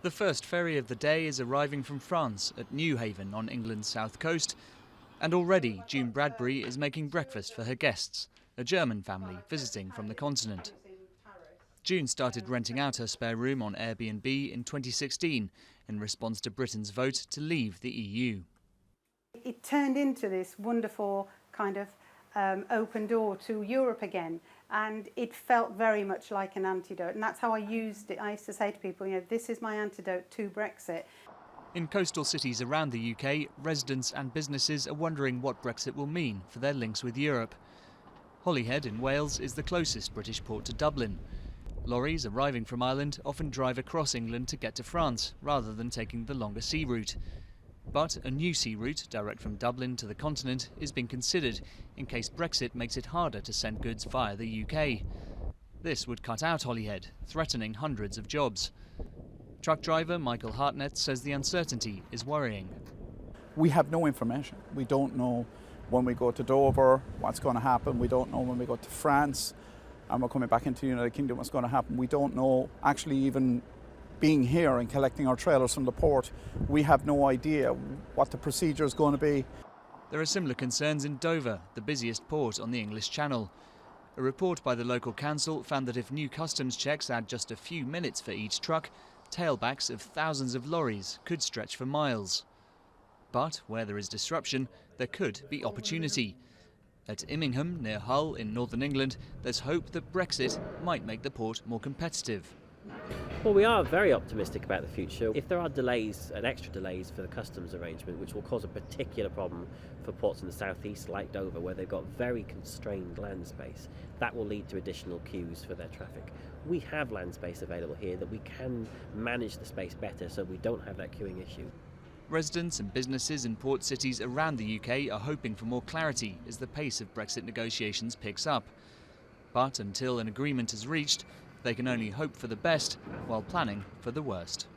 The first ferry of the day is arriving from France at Newhaven on England's south coast, and already June Bradbury is making breakfast for her guests, a German family visiting from the continent. June started renting out her spare room on Airbnb in 2016 in response to Britain's vote to leave the EU. It turned into this wonderful kind of open door to Europe again, and it felt very much like an antidote, and that's how I used it. I used to say to people, this is my antidote to Brexit. In coastal cities around the UK, residents and businesses are wondering what Brexit will mean for their links with Europe. Holyhead in Wales is the closest British port to Dublin. Lorries arriving from Ireland often drive across England to get to France, rather than taking the longer sea route. But a new sea route, direct from Dublin to the continent, is being considered in case Brexit makes it harder to send goods via the UK. This would cut out Holyhead, threatening hundreds of jobs. Truck driver Michael Hartnett says the uncertainty is worrying. We have no information. We don't know when we go to Dover what's going to happen. We don't know when we go to France and we're coming back into the United Kingdom what's going to happen. We don't know, actually, even being here and collecting our trailers from the port, we have no idea what the procedure is going to be. There are similar concerns in Dover, the busiest port on the English Channel. A report by the local council found that if new customs checks add just a few minutes for each truck, tailbacks of thousands of lorries could stretch for miles. But where there is disruption, there could be opportunity. At Immingham, near Hull in northern England, there's hope that Brexit might make the port more competitive. Well, we are very optimistic about the future. If there are delays and extra delays for the customs arrangement, which will cause a particular problem for ports in the southeast like Dover, where they've got very constrained land space, that will lead to additional queues for their traffic. We have land space available here that we can manage the space better so we don't have that queuing issue. Residents and businesses in port cities around the UK are hoping for more clarity as the pace of Brexit negotiations picks up. But until an agreement is reached, they can only hope for the best while planning for the worst.